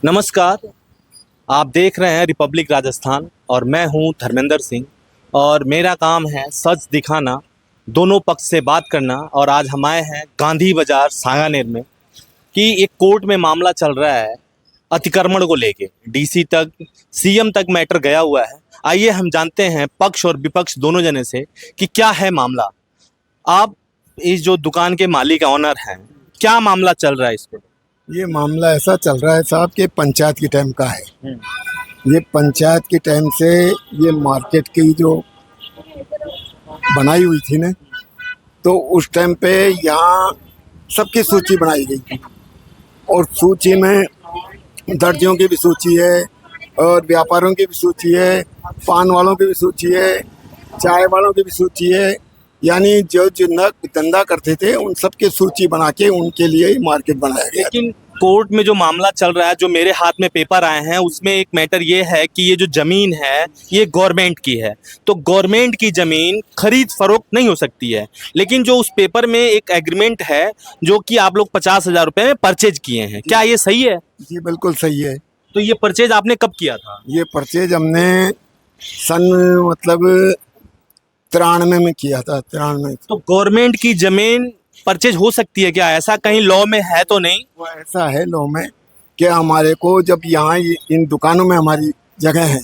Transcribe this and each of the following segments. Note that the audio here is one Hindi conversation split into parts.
नमस्कार। आप देख रहे हैं रिपब्लिक राजस्थान और मैं हूं धर्मेंद्र सिंह और मेरा काम है सच दिखाना, दोनों पक्ष से बात करना। और आज हम आए हैं गांधी बाजार सांगानेर में कि एक कोर्ट में मामला चल रहा है अतिक्रमण को लेके। डीसी तक, सीएम तक मैटर गया हुआ है। आइए हम जानते हैं पक्ष और विपक्ष दोनों जने से कि क्या है मामला। आप इस जो दुकान के मालिक ऑनर हैं, क्या मामला चल रहा है इस पर? ये मामला ऐसा चल रहा है साहब कि पंचायत की टाइम का है। ये पंचायत की टाइम से ये मार्केट की जो बनाई हुई थी ना, तो उस टाइम पे यहाँ सबकी सूची बनाई गई थी और सूची में दर्जियों की भी सूची है और व्यापारियों की भी सूची है, पान वालों की भी सूची है, चाय वालों की भी सूची है। यानी जो जो धंधा करते थे उन सब की सूची बना के उनके लिए ही मार्केट बनाया गया। लेकिन कोर्ट में जो मामला चल रहा है, जो मेरे हाथ में पेपर आए हैं, उसमें एक मैटर ये है कि ये जो जमीन है ये गवर्नमेंट की है, तो गवर्नमेंट की जमीन खरीद फरोख्त नहीं हो सकती है। लेकिन जो उस पेपर में एक एग्रीमेंट है जो कि आप लोग 50,000 रुपए में परचेज किए हैं, क्या ये सही है? जी बिल्कुल सही है। तो ये परचेज आपने कब किया था? ये परचेज हमने सन मतलब 93 में किया था। 93 तो गवर्नमेंट की जमीन परचेज हो सकती है क्या? ऐसा कहीं लॉ में है तो नहीं? वो ऐसा है लॉ में कि हमारे को जब यहाँ इन दुकानों में हमारी जगह है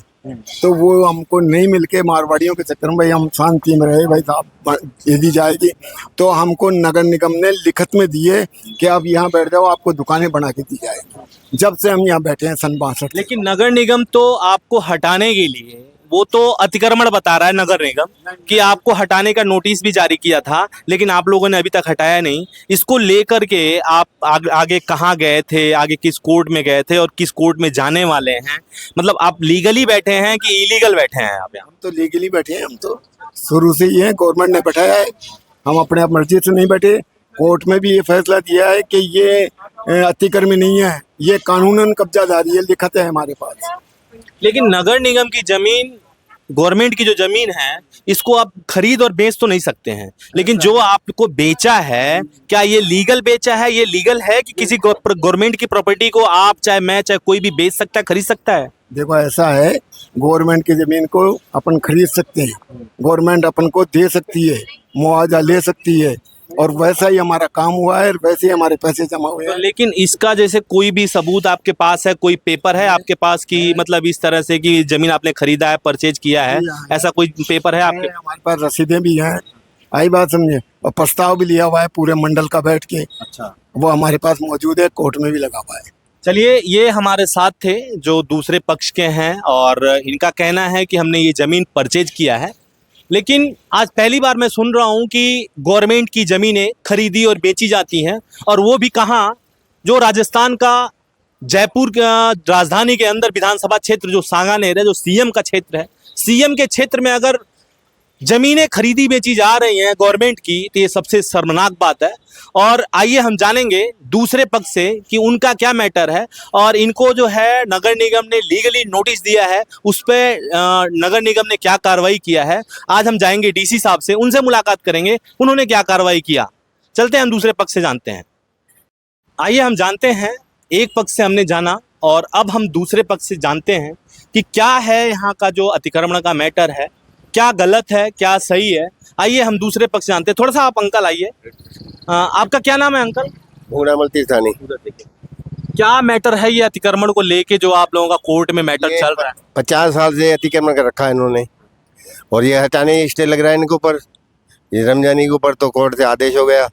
तो वो हमको नहीं मिलके मारवाड़ियों के चक्कर में भाई हम शांति में रहे, भाई साहब दे दी जाएगी। तो हमको नगर निगम ने लिखित में दिए कि आप यहाँ बैठ जाओ, आपको दुकानें बना के दी जाएगी। जब से हम यहाँ बैठे हैं सन 62। लेकिन नगर निगम तो आपको हटाने के लिए, वो तो अतिक्रमण बता रहा है नगर निगम कि आपको हटाने का नोटिस भी जारी किया था, लेकिन आप लोगों ने अभी तक हटाया नहीं। इसको लेकर के आप आगे कहाँ गए थे, आगे किस कोर्ट में गए थे और किस कोर्ट में जाने वाले हैं? मतलब आप लीगली बैठे हैं कि इलीगल बैठे हैं आप यहाँ? हम तो लीगली बैठे हैं, हम तो शुरू से ही हैं, गवर्नमेंट ने बैठाया है, हम अपने आप मर्जी से नहीं बैठे। कोर्ट में भी ये फैसला दिया है कि ये अतिक्रमण नहीं है, ये कानूनन कब्जादारी है, लिखत है हमारे पास। लेकिन नगर निगम की जमीन, गवर्नमेंट की जो जमीन है, इसको आप खरीद और बेच तो नहीं सकते हैं। लेकिन जो आपको बेचा है, क्या ये लीगल बेचा है? ये लीगल है कि किसी गवर्नमेंट की प्रॉपर्टी को आप, चाहे मैं, चाहे कोई भी बेच सकता है, खरीद सकता है? देखो ऐसा है, गवर्नमेंट की जमीन को अपन खरीद सकते हैं, गवर्नमेंट अपन को दे सकती है, मुआवजा ले सकती है, और वैसा ही हमारा काम हुआ है, वैसे ही हमारे पैसे जमा हुए हैं। लेकिन इसका जैसे कोई भी सबूत आपके पास है, कोई पेपर है आपके पास कि मतलब इस तरह से कि जमीन आपने खरीदा है, परचेज किया है, ऐसा कोई पेपर है आपके? हमारे पास रसीदें भी हैं, आई बात समझे, और प्रस्ताव भी लिया हुआ है पूरे मंडल का बैठ के। अच्छा, वो हमारे पास मौजूद है, कोर्ट में भी लगा हुआ है। चलिए, ये हमारे साथ थे जो दूसरे पक्ष के हैं और इनका कहना है कि हमने ये जमीन परचेज किया है। लेकिन आज पहली बार मैं सुन रहा हूं कि गवर्नमेंट की जमीनें खरीदी और बेची जाती हैं, और वो भी कहाँ, जो राजस्थान का जयपुर का राजधानी के अंदर विधानसभा क्षेत्र जो सांगानेर है, जो सीएम का क्षेत्र है, सीएम के क्षेत्र में अगर जमीनें खरीदी बेची जा रही हैं गवर्नमेंट की, तो ये सबसे शर्मनाक बात है। और आइए हम जानेंगे दूसरे पक्ष से कि उनका क्या मैटर है और इनको जो है नगर निगम ने लीगली नोटिस दिया है, उस पर नगर निगम ने क्या कार्रवाई किया है। आज हम जाएंगे डीसी साहब से, उनसे मुलाकात करेंगे, उन्होंने क्या कार्रवाई किया। चलते हैं हम दूसरे पक्ष से जानते हैं। आइए हम जानते हैं, एक पक्ष से हमने जाना और अब हम दूसरे पक्ष से जानते हैं कि क्या है यहाँ का जो अतिक्रमण का मैटर है, क्या गलत है, क्या सही है। आइए हम दूसरे पक्ष जानते हैं। थोड़ा सा आप अंकल आइए। आपका क्या नाम है अंकल? पूर्णामल तीर्थानी। क्या मैटर है ये अतिक्रमण को लेके जो आप लोगों का कोर्ट में मैटर चल रहा है? 50 साल से अतिक्रमण कर रखा है इन्होंने, और ये हटाने स्टे लग रहा है इनके ऊपर। ये रमजानी के ऊपर तो कोर्ट से आदेश हो गया,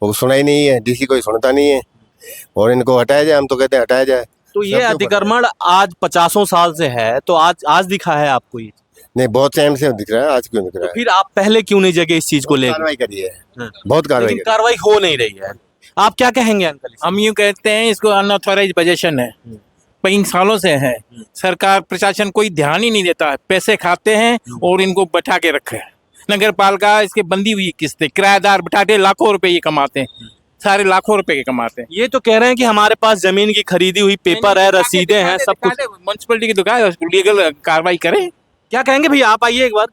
वो सुना ही नहीं है, डीसी कोई सुनता नहीं है, और इनको हटाया जाए, हम तो कहते हैं हटाया जाए। तो ये अतिक्रमण आज 50 साल से है, तो आज दिखा है आपको ये? नहीं, बहुत टाइम से दिख रहा है, आज क्यों दिख रहा है? फिर आप पहले क्यों नहीं जगे इस चीज को लेकर? कार्रवाई करी है, बहुत कार्रवाई लेकिन कार्रवाई हो नहीं रही है। आप क्या कहेंगे अंकल? हम यूँ कहते हैं इसको अनऑथराइज पोजीशन है, कई सालों से है। सरकार प्रशासन कोई ध्यान ही नहीं देता है, पैसे खाते हैं और इनको बैठा के रखे है। नगर पालिका इसके बंदी हुई किस्तें, किराएदार बैठाते लाखों रुपए ये कमाते हैं, सारे लाखों रुपए के कमाते हैं। ये तो कह रहे हैं कि हमारे पास जमीन की खरीदी हुई पेपर है, रसीदें हैं, सब कुछ। म्युनिसिपलिटी की दुकान है, लीगल कार्रवाई करें। क्या कहेंगे भैया? आप आइए एक बार।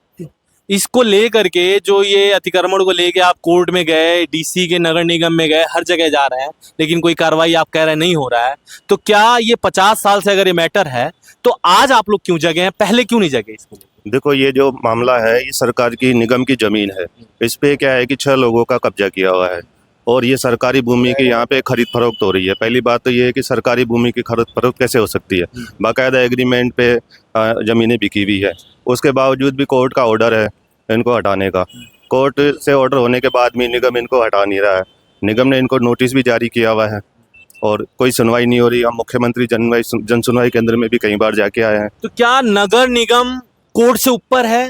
इसको लेकर के जो ये अतिक्रमण को लेके आप कोर्ट में गए, डीसी के नगर निगम में गए, हर जगह जा रहे हैं, लेकिन कोई कार्रवाई आप कह रहे हैं नहीं हो रहा है, तो क्या ये 50 साल से अगर ये मैटर है तो आज आप लोग क्यों जगे हैं, पहले क्यों नहीं जगे इसको लेके? देखो, ये जो मामला है ये सरकार की निगम की जमीन है। इस पे क्या है कि 6 लोगों का कब्जा किया हुआ है और ये सरकारी भूमि की यहाँ पे खरीद फरोख्त हो रही है। पहली बात तो ये है कि सरकारी भूमि की खरीद फरोख्त कैसे हो सकती है? बाकायदा एग्रीमेंट पे ज़मीनें बिकी हुई है, उसके बावजूद भी कोर्ट का ऑर्डर है इनको हटाने का। कोर्ट से ऑर्डर होने के बाद भी निगम इनको हटा नहीं रहा है। निगम ने इनको नोटिस भी जारी किया हुआ है और कोई सुनवाई नहीं हो रही। हम मुख्यमंत्री जन सुनवाई केंद्र में भी कई बार जाके आए हैं। तो क्या नगर निगम कोर्ट से ऊपर है?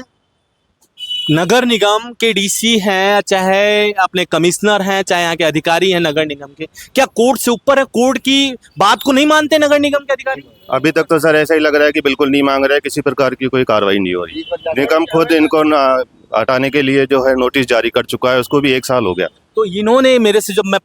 नगर निगम के डीसी हैं, चाहे अपने कमिश्नर हैं, चाहे यहाँ के अधिकारी हैं नगर निगम के, क्या कोर्ट से ऊपर है? कोर्ट की बात को नहीं मानते नगर निगम के अधिकारी? अभी तक तो सर ऐसा ही लग रहा है कि बिल्कुल नहीं मांग रहा है, किसी प्रकार की कोई कार्रवाई नहीं हो रही। निगम खुद इनको हटाने के लिए जो है नोटिस जारी कर चुका है, उसको भी 1 साल हो गया। तो इन्होंने मेरे से जब मैं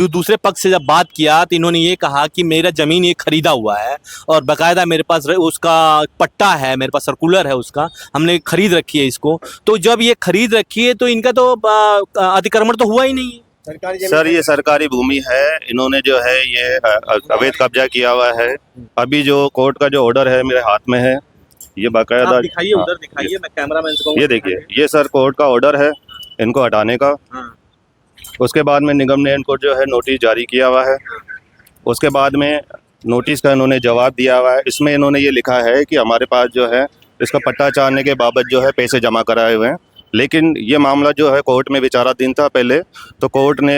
दूसरे पक्ष से जब बात किया तो इन्होंने ये कहा कि मेरा ज़मीन ये खरीदा हुआ है और बाकायदा मेरे पास उसका पट्टा है, मेरे पास सर्कुलर है उसका, हमने खरीद रखी है इसको। तो जब ये खरीद रखी है तो इनका तो अतिक्रमण तो हुआ ही नहीं है। सर ये सरकारी भूमि है, इन्होंने जो है ये अवैध कब्जा किया हुआ है। अभी जो कोर्ट का जो ऑर्डर है मेरे हाथ में है, ये बाकायदा आप दिखाइए, उधर दिखाइए, मैं कैमरामैन से कहूँगा। ये देखिए, ये सर कोर्ट का ऑर्डर है इनको हटाने का। उसके बाद में निगम ने इनको जो है नोटिस जारी किया हुआ है। उसके बाद में नोटिस का इन्होंने जवाब दिया हुआ है। इसमें इन्होंने ये लिखा है कि हमारे पास जो है इसका पट्टा चाहने के बाबत जो है पैसे जमा कराए हुए हैं, लेकिन ये मामला जो है कोर्ट में विचाराधीन था पहले, तो कोर्ट ने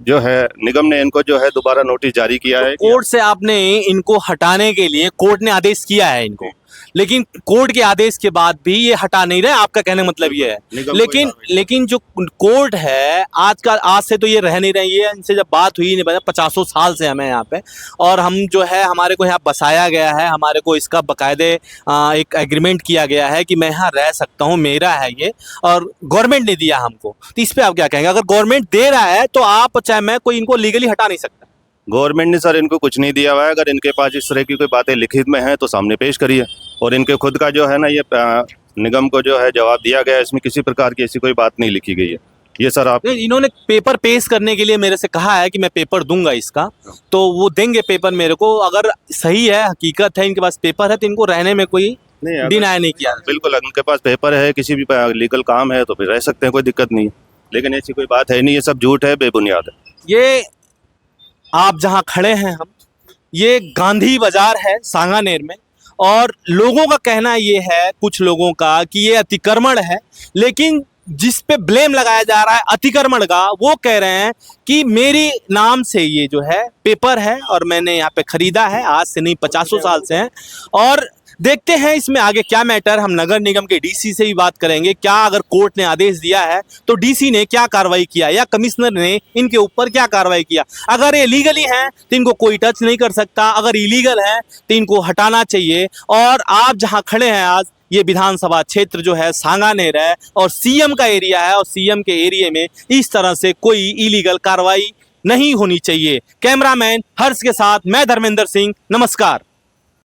जो है निगम ने इनको जो है दोबारा नोटिस जारी किया है। कोर्ट से आपने इनको हटाने के लिए कोर्ट ने आदेश किया है इनको, लेकिन कोर्ट के आदेश के बाद भी ये हटा नहीं रहे, आपका कहने का मतलब ये है। लेकिन जो कोर्ट है आज से तो ये रह नहीं रही है। इनसे जब बात हुई, नहीं 50 साल से हमें यहाँ पे, और हम जो है हमारे को यहाँ बसाया गया है, हमारे को इसका बाकायदे एक एग्रीमेंट किया गया है कि मैं यहाँ रह सकता हूँ, मेरा है ये, और गवर्नमेंट ने दिया हमको। तो इस पर आप क्या कहेंगे? अगर गवर्नमेंट दे रहा है तो आप चाहे मैं कोई इनको लीगली हटा नहीं सकता। गवर्नमेंट ने सर इनको कुछ नहीं दिया हुआ है। अगर इनके पास इस तरह की कोई बातें लिखित में हैं तो सामने पेश करिए। और इनके खुद का जो है ना, ये निगम को जो है जवाब दिया गया है, इसमें किसी प्रकार की ऐसी कोई बात नहीं लिखी गई है। ये सर आप इन्होंने पेपर पेश करने के लिए मेरे से कहा है कि मैं पेपर दूंगा इसका, तो वो देंगे पेपर मेरे को। अगर सही है, हकीकत है, इनके पास पेपर है, तो इनको रहने में कोई डिनाई नहीं किया। बिल्कुल, अगर उनके पास पेपर है, किसी भी लीगल काम है तो फिर रह सकते हैं, कोई दिक्कत नहीं है। लेकिन ऐसी कोई बात है नहीं, ये सब झूठ है, बेबुनियाद है। ये आप जहां खड़े हैं, हम ये गांधी बाजार है सांगानेर में, और लोगों का कहना ये है, कुछ लोगों का, कि ये अतिक्रमण है, लेकिन जिस पे ब्लेम लगाया जा रहा है अतिक्रमण का, वो कह रहे हैं कि मेरे नाम से ये जो है पेपर है और मैंने यहाँ पे खरीदा है, आज से नहीं 50 साल से है। और देखते हैं इसमें आगे क्या मैटर। हम नगर निगम के डीसी से भी बात करेंगे, क्या अगर कोर्ट ने आदेश दिया है तो डीसी ने क्या कार्रवाई किया या कमिश्नर ने इनके ऊपर क्या कार्रवाई किया। अगर ये लीगली हैं तो इनको कोई टच नहीं कर सकता, अगर इलीगल है तो इनको हटाना चाहिए। और आप जहां खड़े हैं आज, ये विधानसभा क्षेत्र जो है सांगानेर है और सीएम का एरिया है, और सीएम के एरिया में इस तरह से कोई इलीगल कार्रवाई नहीं होनी चाहिए। कैमरामैन हर्ष के साथ मैं धर्मेंद्र सिंह, नमस्कार।